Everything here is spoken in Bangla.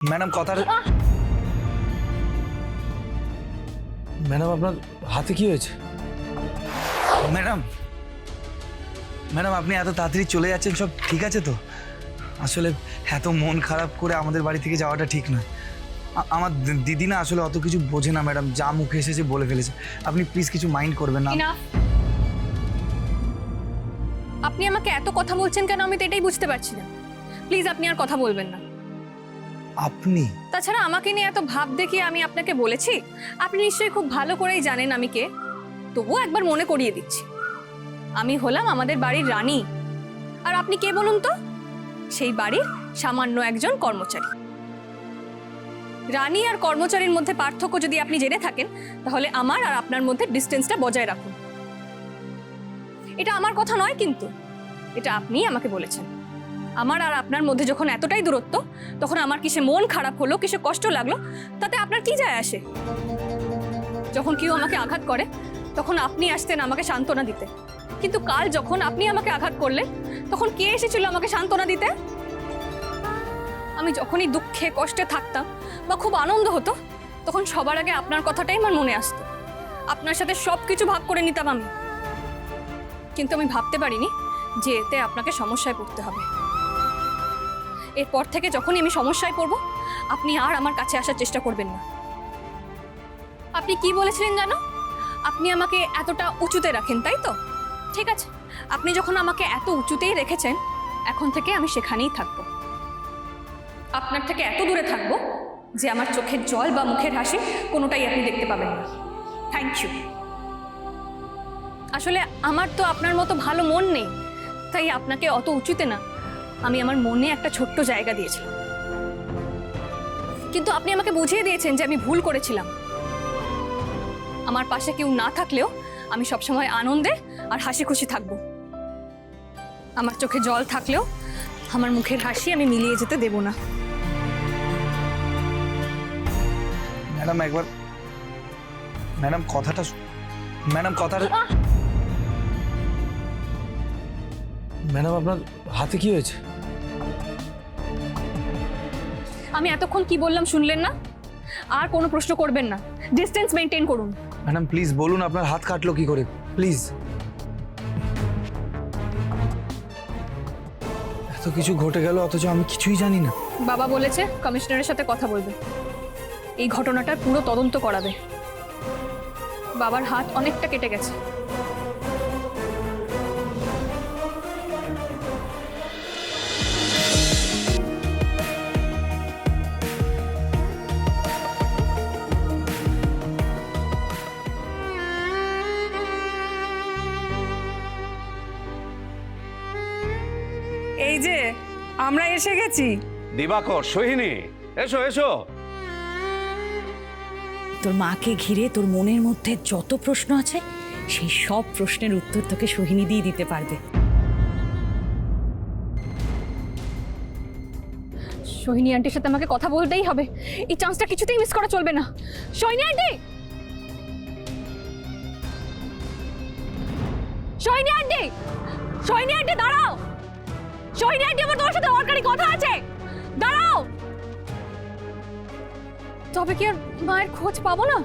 ম্যাডাম কথার ম্যাডাম আপনার হাতে কি হয়েছে? ম্যাডাম ম্যাডাম আপনি এত তাড়াতাড়ি চলে যাচ্ছেন, সব ঠিক আছে তো? আসলে এত মন খারাপ করে আমাদের বাড়ি থেকে যাওয়াটা ঠিক নয়। আমার দিদি না আসলে অত কিছু বোঝে না ম্যাডাম, যা মুখে এসেছে বলে ফেলেছে। আপনি প্লিজ কিছু মাইন্ড করবেন না। আপনি আমাকে এত কথা বলছেন কেন আমি তো এটাই বুঝতে পারছি না। প্লিজ আপনি আর কথা বলবেন না। আপনি? তাছাড়া আমাকে নিয়ে এত ভাব দেখিয়ে আমি আপনাকে বলেছি? আপনি নিশ্চয়ই খুব ভালো করেই জানেন আমি কে। তবুও একবার মনে করিয়ে দিচ্ছি, আমি হলাম আমাদের বাড়ির রানী। আর আপনি কে বলুন তো? সেই বাড়ির সামান্য একজন কর্মচারী। রানী আর কর্মচারীর মধ্যে পার্থক্য যদি আপনি জেনে থাকেন, তাহলে আমার আর আপনার মধ্যে ডিস্টেন্সটা বজায় রাখুন। এটা আমার কথা নয়, কিন্তু এটা আপনিই আমাকে বলেছেন। আমার আর আপনার মধ্যে যখন এতটাই দূরত্ব, তখন আমার কিসে মন খারাপ হলো, কিসে কষ্ট লাগলো, তাতে আপনার কি যায় আসে? যখন কেউ আমাকে আঘাত করে, তখন আপনি আসতেন আমাকে সান্ত্বনা দিতে। কিন্তু কাল যখন আপনি আমাকে আঘাত করলেন, তখন কে এসেছিল আমাকে সান্ত্বনা দিতে? আমি যখনই দুঃখে কষ্টে থাকতাম বা খুব আনন্দ হতো, তখন সবার আগে আপনার কথাটাই আমার মনে আসতো। আপনার সাথে সবকিছু ভাগ করে নিতাম আমি। কিন্তু আমি ভাবতে পারিনি যে এতে আপনাকে সমস্যায় পড়তে হবে। এরপর থেকে যখনই আমি সমস্যায় পড়ব, আপনি আর আমার কাছে আসার চেষ্টা করবেন না। আপনি কি বলেছিলেন জানো? আপনি আমাকে এতটা উঁচুতে রাখেন, তাই তো? ঠিক আছে, আপনি যখন আমাকে এত উঁচুতেই রেখেছেন, এখন থেকে আমি সেখানেই থাকবো। আপনার থেকে এত দূরে থাকবো যে আমার চোখের জল বা মুখের হাসি কোনোটাই আপনি দেখতে পাবেন না। Thank you. আসলে আমার তো আপনার মতো ভালো মন নেই, তাই আপনাকে অত উঁচুতে না, আমি আমার মনে একটা ছোট্ট জায়গা দিয়েছিলাম। কিন্তু আপনি আমাকে বুঝিয়ে দিয়েছেন যে আমি ভুল করেছিলাম। আমার পাশে কেউ না থাকলেও আমি সবসময় আনন্দে আর হাসি খুশি থাকবো। আমার চোখে জল থাকলেও আমার মুখের হাসি আমি মিলিয়ে যেতে দেব না। ম্যাডাম একবার ম্যাডাম কথাটা ম্যাডাম আপনার হাতে কি হয়েছে? আমি এতক্ষণ কি বললাম শুনলেন না? আর কোনো প্রশ্ন করবেন না, ডিস্টেন্স মেনটেন করুন। ম্যাডাম প্লিজ বলুন আপনার হাত কাটলো কি করে, প্লিজ। এত কিছু ঘটে গেল অথচ আমি কিছুই জানি না। বাবা বলেছে কমিশনারের সাথে কথা বলবে, এই ঘটনাটার পুরো তদন্ত করাবে। বাবার হাত অনেকটা কেটে গেছে। এই যে আমরা এসে গেছি। দিবাকর, সোহিনী, এসো এসো। তোর মাকে ঘিরে তোর মনের মধ্যে যত প্রশ্ন আছে, সেই সব প্রশ্নের উত্তর তোকে সোহিনী দিয়ে দিতে পারবে। সোহিনী আন্টির সাথে আমাকে কথা বলতেই হবে, এই চান্সটা কিছুতেই মিস করা চলবে না। Sohini aunty, Sohini aunty, Sohini aunty দাঁড়াও। সোহিনী আন্টি, আমার তোমার সাথে দরকারি কথা আছে, দাঁড়াও। তবে কি আর মায়ের খোঁজ পাবো না?